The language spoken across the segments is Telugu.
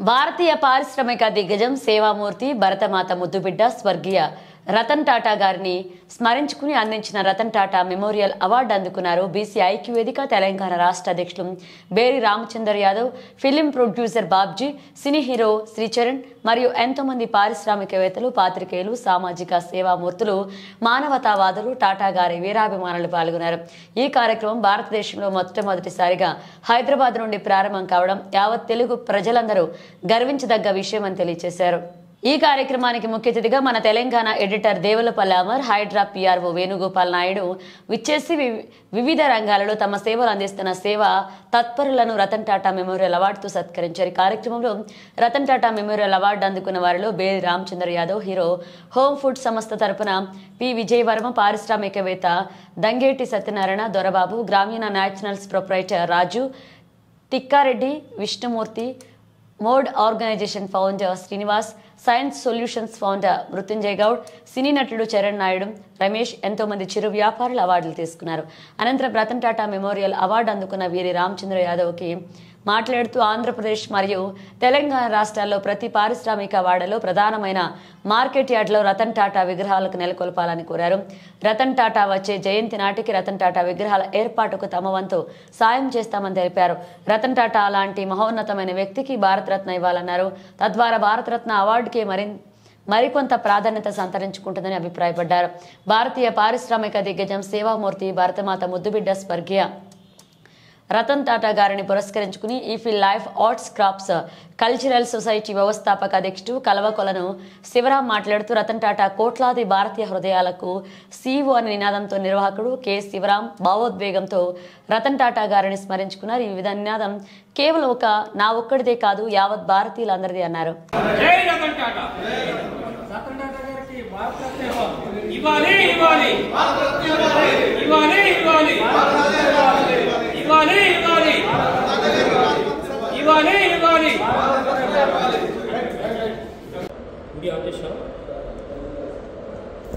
భారతీయ పారిశ్రామిక దిగ్గజం సేవామూర్తి భరతమాత ముద్దుబిడ్డ స్వర్గీయ రతన్ టాటా గారిని స్మరించుకుని అందించిన రతన్ టాటా మెమోరియల్ అవార్డు అందుకున్నారు బీసీ ఐక్య వేదిక తెలంగాణ రాష్ట్ర అధ్యక్షులు Beri Ramachandar Yadav, film producer Babji, cine hero Sricharan మరియు ఎంతో మంది పారిశ్రామికవేత్తలు, పాత్రికేయులు, సామాజిక సేవామూర్తులు, మానవతావాదులు, టాటా గారి వీరాభిమానులు పాల్గొన్నారు. ఈ కార్యక్రమం భారతదేశంలో మొట్టమొదటిసారిగా హైదరాబాద్ నుండి ప్రారంభం కావడం యావత్ తెలుగు ప్రజలందరూ గర్వించదగ్గ విషయమని తెలియజేశారు. ఈ కార్యక్రమానికి ముఖ్య అతిథిగా మన తెలంగాణ ఎడిటర్ దేవులపల్లి అమర్, హైడ్రా పిఆర్ఓ వేణుగోపాల్ నాయుడు విచ్చేసి వివిధ రంగాలలో తమ సేవలు అందిస్తున్న సేవా తత్పరులను రతన్ టాటా మెమోరియల్ అవార్డుతో సత్కరించారు. ఈ కార్యక్రమంలో రతన్ టాటా మెమోరియల్ అవార్డు అందుకున్న వారిలో Beri Ramachandra Yadav, hero home food సంస్థ తరపున పి విజయవర్మ, పారిశ్రామికవేత్త Dangeti Satyanarayana, Dorababu, Grameena naturals proprietor Raju, Tikkareddy, Vishnumurthy, mode organisation founder Srinivas, science solutions founder Mrutyunjay Goud, cine నటుడు చరణ్ నాయుడు, రమేష్, ఎంతో మంది చిరు వ్యాపారులు అవార్డులు తీసుకున్నారు. అనంతరం రతన్ టాటా మెమోరియల్ అవార్డు అందుకున్న వీరి రామచంద్ర యాదవ్కి మాట్లాడుతూ ఆంధ్రప్రదేశ్ మరియు తెలంగాణ రాష్ట్రాల్లో ప్రతి పారిశ్రామిక వాడలో ప్రధానమైన మార్కెట్ యార్డ్లో రతన్ టాటా విగ్రహాలకు నెలకొల్పాలని కోరారు. రతన్ టాటా వచ్చే జయంతి నాటికి రతన్ టాటా విగ్రహాల ఏర్పాటుకు తమ వంతు సాయం చేస్తామని తెలిపారు. రతన్ టాటా లాంటి మహోన్నతమైన వ్యక్తికి భారతరత్న ఇవ్వాలన్నారు. తద్వారా భారతరత్న అవార్డుకి మరికొంత ప్రాధాన్యత సంతరించుకుంటుందని అభిప్రాయపడ్డారు. భారతీయ పారిశ్రామిక దిగ్గజం సేవామూర్తి భరతమాత ముద్దుబిడ్డ స్వర్గీయ రతన్ టాటా గారిని పురస్కరించుకుని Eiffel life arts crafts cultural society వ్యవస్థాపక అధ్యక్షుడు కలవకొలను శివరాం మాట్లాడుతూ రతన్ టాటా కోట్లాది భారతీయ హృదయాలకు CEO అనే నినాదంతో నిర్వాహకుడు కె శివరాం భావోద్వేగంతో రతన్ టాటా గారిని స్మరించుకున్నారు. ఈ విధంగా నినాదం కేవలం నా ఒక్కడిదే కాదు, యావత్ భారతీయులందరిది అన్నారు.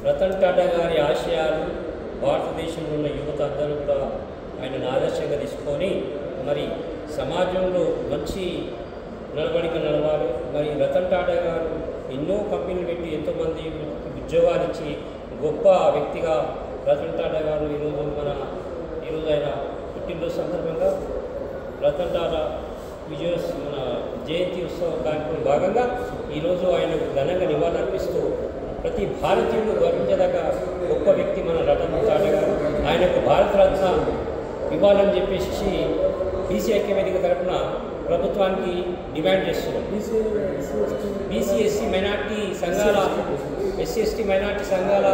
రతన్ టాటా గారి ఆశయాలు భారతదేశంలో ఉన్న యువత అందరూ కూడా ఆయనను ఆదర్శంగా తీసుకొని మరి సమాజంలో మంచి నడవడిక నడవాలి. మరి రతన్ టాటా గారు ఎన్నో కంపెనీలు పెట్టి ఎంతోమంది ఉద్యోగాలు ఇచ్చి గొప్ప వ్యక్తిగా రతన్ టాటా గారు ఈరోజు ఆయన పుట్టినరోజు సందర్భంగా రతన్ టాటా మన జయంతి ఉత్సవ కార్యక్రమం భాగంగా ఈరోజు ఆయనకు ఘనంగా నివాళులర్పిస్తూ ప్రతి భారతీయుడు గౌరవించదగ్గ గొప్ప వ్యక్తి మన రతన్ టాటా గారు. ఆయనకు భారతరత్న ఇవ్వాలని చెప్పేసి బీసీ ఐక్య వేదిక తరఫున ప్రభుత్వానికి డిమాండ్ చేస్తున్నాం. బీసీ ఎస్సీ మైనార్టీ సంఘాల ఎస్సీ మైనార్టీ సంఘాల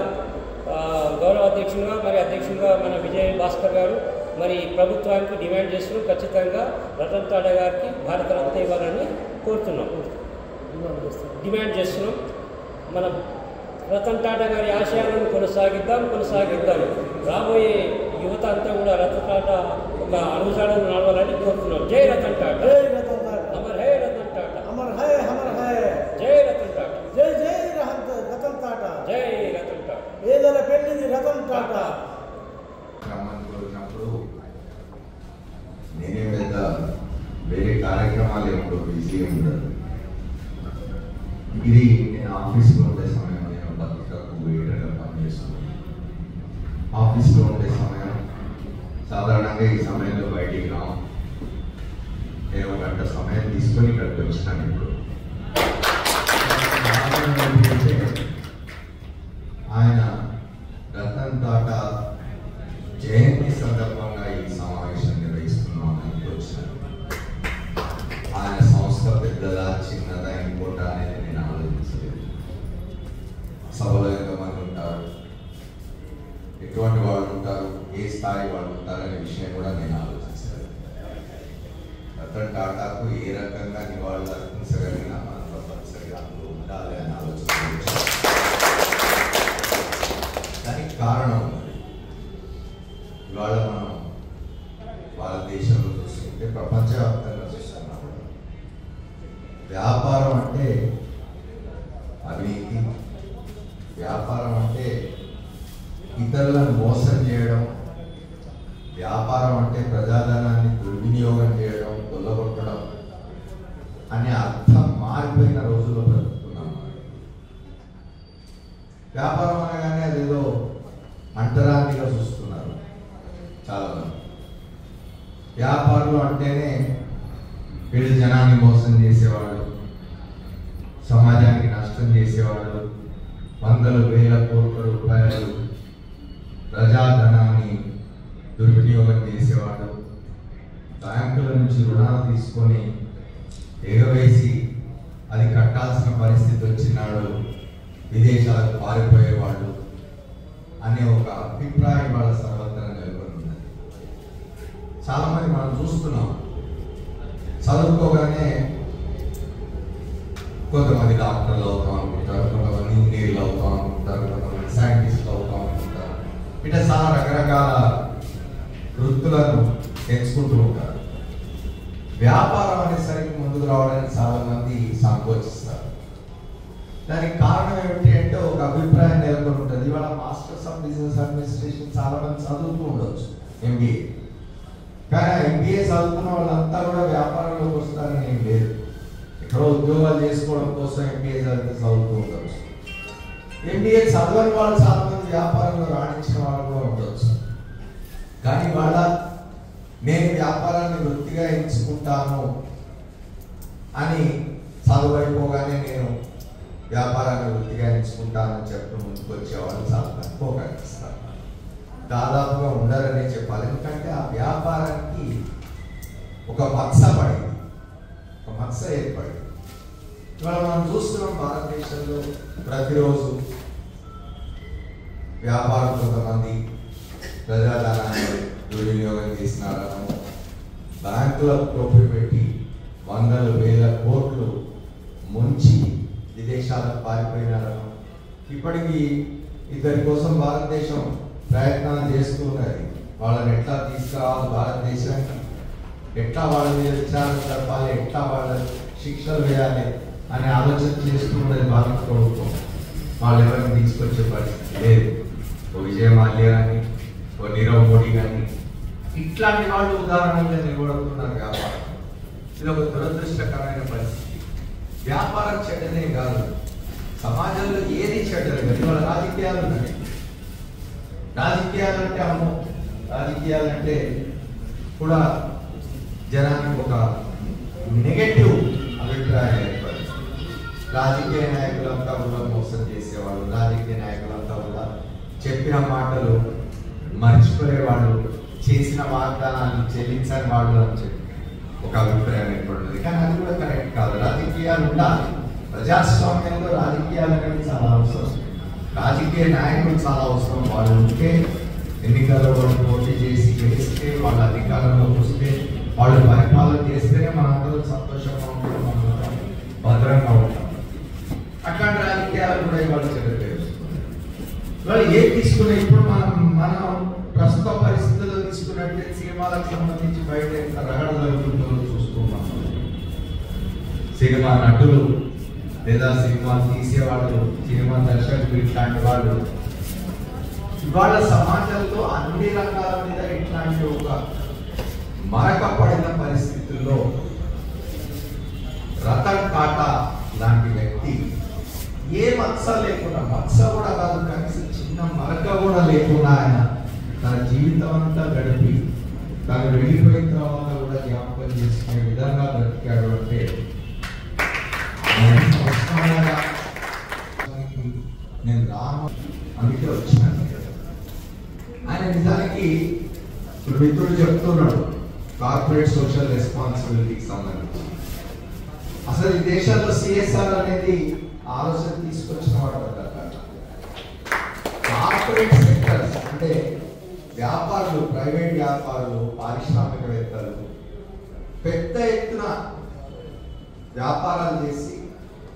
గౌరవ అధ్యక్షులుగా అధ్యక్షులుగా మన విజయ్ భాస్కర్ గారు మరి ప్రభుత్వానికి డిమాండ్ చేస్తున్నాం. ఖచ్చితంగా రతన్ టాటా గారికి భారతరత్న ఇవ్వాలని కోరుతున్నాం, డిమాండ్ చేస్తున్నాం. మనం రతన్ టాటా గారి ఆశయాలను కొనసాగిద్దాం. రాబోయే యువత అంతా కూడా రతన్ టాటా ఒక అనుసరణ నడవాలని కోరుతున్నాం. జై రతన్ టాటా, అమర్ హై రతన్ టాటా, అమర్ హై జై రతన్ టాటా, జై రతన్ టాటా, జై రతన్ టాటా. పేదల పెళ్లిది రతన్ టాటా. నేనే పెద్ద వేరే కార్యక్రమాలు ఎప్పుడు బిజీ ఉండదు. ఇది నేను ఆఫీస్లో ఉండే సమయం, నేను పత్రికకు వెయిటర్గా పనిచేస్తున్నాను. ఆఫీస్లో ఉండే సమయం సాధారణంగా ఈ సమయంలో బయటికి రాము. నేను 1 గంట సమయం తీసుకొని ఇక్కడికి వచ్చాను. ఇప్పుడు ఆయన రతన్ టాటా జయంతి సందర్భంగా ఈ సమావేశం నిర్వహిస్తున్నామని వచ్చాను. ఆయన సంస్థ పెద్దదా చిన్నదా ఇంకోట అనేది నేను ఆలోచించలేదు. సభలో ఎంతమంది ఉంటారు, ఎటువంటి వాళ్ళు ఉంటారు, ఏ స్థాయి వాళ్ళు ఉంటారనే విషయం కూడా నేను ఆలోచించలేదు. రతన్ టాటాకు ఏ రకంగా నివాళులు అర్పించగలిగినా మనం తప్పనిసరిగా అందులో ఉండాలి అని ఆలోచించారు. దానికి కారణం ఉన్నది. ఇవాళ మనం భారతదేశంలో చూస్తుంటే ప్రపంచవ్యాప్తంగా చూస్తున్నాం. వ్యాపారం అంటే అవినీతి, వ్యాపారం అంటే ఇతరులను మోసం చేయడం, వ్యాపారం అంటే ప్రజాధనాన్ని దుర్వినియోగం చేయడం, కొల్లగొట్టడం అనే అర్థం మారిపోయిన రోజుల్లో బ్రతుకుతున్నాం. వ్యాపారం అనగానే అదేదో అంటరానిగా చూస్తున్నారు చాలామంది. వ్యాపారులు అంటేనే వీళ్ళు జనాన్ని మోసం చేసేవాళ్ళు, సమాజానికి నష్టం చేసేవాళ్ళు, వందల వేల కోట్ల రూపాయలు ప్రజాధనాన్ని దుర్వినియోగం చేసేవాళ్ళు, బ్యాంకుల నుంచి రుణాలు తీసుకొని ఎగవేసి అది కట్టాల్సిన పరిస్థితి వచ్చినాడు విదేశాలకు పారిపోయేవాళ్ళు అనే ఒక అభిప్రాయం వాళ్ళ సర్వత్రా నెలకొని ఉన్నది. చాలామంది మనం చూస్తున్నాం, చదువుకోగానే కొంతమంది డాక్టర్లు అవుతాం అనుకుంటారు, కొంతమంది ఇంజనీర్లు అవుతాం అనుకుంటారు, కొంతమంది సైంటిస్టులు అవుతాం అనుకుంటారు. ఇట్లా చాలా రకరకాల వృత్తులను ఎంచుకుంటూ ఉంటారు. వ్యాపారం అనేసరికి ముందుకు రావడానికి చాలా మంది సంకోచిస్తారు. దానికి కారణం ఏమిటి అంటే ఒక అభిప్రాయం నెలకొని ఉంటుంది. ఇవాళ మాస్టర్స్ ఆఫ్ బిజినెస్ అడ్మినిస్ట్రేషన్ చాలా మంది చదువుతూ ఉండొచ్చు, ఎంబీఏ. కానీ ఎంబీఏ చదువుతున్న వాళ్ళంతా కూడా వ్యాపారంలోకి వస్తారని ఏం లేదు. ఎక్కడో ఉద్యోగాలు చేసుకోవడం కోసం ఎంబీఏ చదువుతూ ఉండొచ్చు. ఎంబీఏ చదవని వాళ్ళు చాలా మంది వ్యాపారంలో రాణించిన వాళ్ళు కూడా ఉండొచ్చు. కానీ వాళ్ళ నేను వ్యాపారాన్ని వృత్తిగా ఎంచుకుంటాను అని చదువైపోగానే నేను వ్యాపారాన్ని వృత్తిగా ఎంచుకుంటానని చెప్పడం ముందుకు వచ్చేవాళ్ళు చాలా తక్కువ కనిపిస్తారు. దాదాపుగా ఉండరనే చెప్పాలి. ఎందుకంటే ఆ వ్యాపారానికి ఒక మత్స పడింది, ఒక మత్స ఏర్పడింది. ఇవాళ మనం చూస్తున్నాం భారతదేశంలో ప్రతిరోజు వ్యాపారం కొంతమంది ప్రజాధనాన్ని దుర్వినియోగం చేసినారను, బ్యాంకులకు టోపీ పెట్టి వందల వేల కోట్లు ముంచి విదేశాలకు పారిపోయినారను. ఇప్పటికీ ఇద్దరి కోసం భారతదేశం ప్రయత్నాలు చేస్తూ ఉన్నది. వాళ్ళని ఎట్లా తీసుకురావాలి భారతదేశానికి, ఎట్లా వాళ్ళ మీద విచారణ జరపాలి, ఎట్లా వాళ్ళ శిక్షలు వేయాలి అనే ఆలోచన చేస్తూ ఉన్నది భారత ప్రభుత్వం. వాళ్ళు ఎవరిని తీసుకొచ్చే పరిస్థితి లేదు. ఓ విజయ మాల్యా కానీ, ఓ నీరవ్ మోడీ కానీ ఇట్లాంటి వాళ్ళు ఉదాహరణగా నిలబడుతున్నారు వ్యాపారం. ఇది ఒక దురదృష్టకరమైన పరిస్థితి. వ్యాపారం చెడ్డనే కాదు, సమాజంలో ఏది చెడ్డది కాదు. ఇవాళ రాజకీయాలు ఉన్నాయి. రాజకీయాలంటే అమ్మో, రాజకీయాలంటే కూడా జనానికి ఒక నెగటివ్ అభిప్రాయం ఏర్పడింది. రాజకీయ నాయకులంతా కూడా మోసం చేసేవాళ్ళు, రాజకీయ నాయకులంతా కూడా చెప్పిన మాటలు మర్చిపోయేవాళ్ళు, చేసిన వాగ్దానాన్ని చెల్లించని వాళ్ళు అని చెప్పి ఒక అభిప్రాయం ఏర్పడుతుంది. కానీ అది కూడా కరెక్ట్ కాదు. రాజకీయాలు ఉండాలి. ప్రజాస్వామ్యంలో రాజకీయాలు అనేది చాలా అవసరం. రాజకీయ నాయకులు చాలా అవసరం. వాళ్ళు ఉంటే ఎన్నికల్లో వాళ్ళు పోటీ చేసి గెలిస్తే, వాళ్ళ అధికారంలోకి వస్తే, వాళ్ళు పరిపాలన చేస్తేనే మనందరూ సంతోషంగా ఉంటాం, మనందరం భద్రంగా ఉంటాం. అట్లాంటి రాజకీయాలు కూడా ఇవాళ చెడ్డలేదు. ఇవాళ ఏం తీసుకునే ఇప్పుడు మనం ప్రస్తుత పరిస్థితుల్లో తీసుకున్నట్టే సినిమాలకు సంబంధించి బయట ఎంత రగడ జరుగుతుందో చూస్తున్నాం. సినిమా నటులు లేదా సినిమా తీసేవాళ్ళు, సినిమా దర్శకులు ఇట్లాంటి వాళ్ళు ఇవాళ సమాజంలో అన్ని రంగాల మీద ఇట్లాంటి ఒక మరకపడిన పరిస్థితుల్లో రతన్ టాటా లాంటి వ్యక్తి ఏ మత్స లేకుండా, మత్స కూడా కాదు కనీసం చిన్న మరక కూడా లేకుండా ఆయన తన జీవితం అంతా గడిపి తను వెళ్ళిపోయిన తర్వాత కూడా జ్ఞాపకం చేసుకునే విధంగా బ్రతికాడు. అంటే నేను రాను అందుకే వచ్చినాను. ఆయన నిజానికి ఇప్పుడు మిత్రుడు చెప్తున్నాడు కార్పొరేట్ సోషల్ రెస్పాన్సిబిలిటీకి సంబంధించి. అసలు ఈ దేశాల్లో సిఎస్ఆర్ అనేది ఆలోచన తీసుకొచ్చిన వాడు కార్పొరేట్ సెక్టర్స్ అంటే వ్యాపారులు, ప్రైవేట్ వ్యాపారులు, పారిశ్రామికవేత్తలు పెద్ద ఎత్తున వ్యాపారాలు చేసి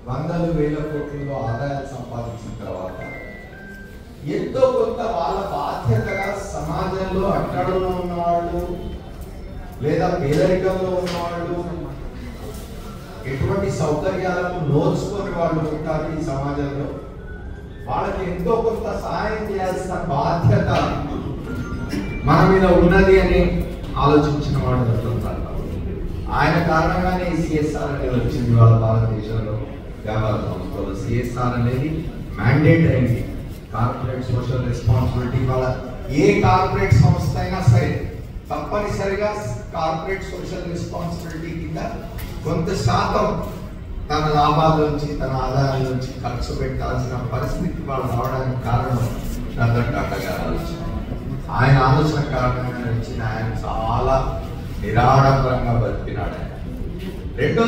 వందలు వేల కోట్లలో ఆదాయాలు సంపాదించిన తర్వాత ఎంతో కొంత వాళ్ళ బాధ్యతగా సమాజంలో అట్టడులో ఉన్నవాళ్ళు లేదా పేదరికంలో ఉన్నవాళ్ళు, ఎటువంటి సౌకర్యాలకు నోచుకొని వాళ్ళు ఉంటారు ఈ సమాజంలో, వాళ్ళకి ఎంతో కొంత సహాయం చేయాల్సిన బాధ్యత మన మీద ఉన్నది అని ఆలోచించిన వాడు. ఆయన కారణంగానే సిఎస్ఆర్ అనేది వచ్చింది. వాళ్ళ భారతదేశంలో వ్యాపార సంస్థలు సిఎస్ఆర్ అనేది మ్యాండేట్ అయింది. కార్పొరేట్ సోషల్ రెస్పాన్సిబిలిటీ వాళ్ళ ఏ కార్పొరేట్ సంస్థ అయినా సరే తప్పనిసరిగా కార్పొరేట్ సోషల్ రెస్పాన్సిబిలిటీ కింద కొంత శాతం తన లాభాల నుంచి తన ఆదాయాల నుంచి ఖర్చు పెట్టాల్సిన పరిస్థితి వాళ్ళు రావడానికి కారణం రతన్ టాటా గారి ఆలోచన. ఆయన ఆలోచన కారణంగా వచ్చిన ఆయన చాలా నిరాడంబరంగా బతికినాడు. ఆయన రెండో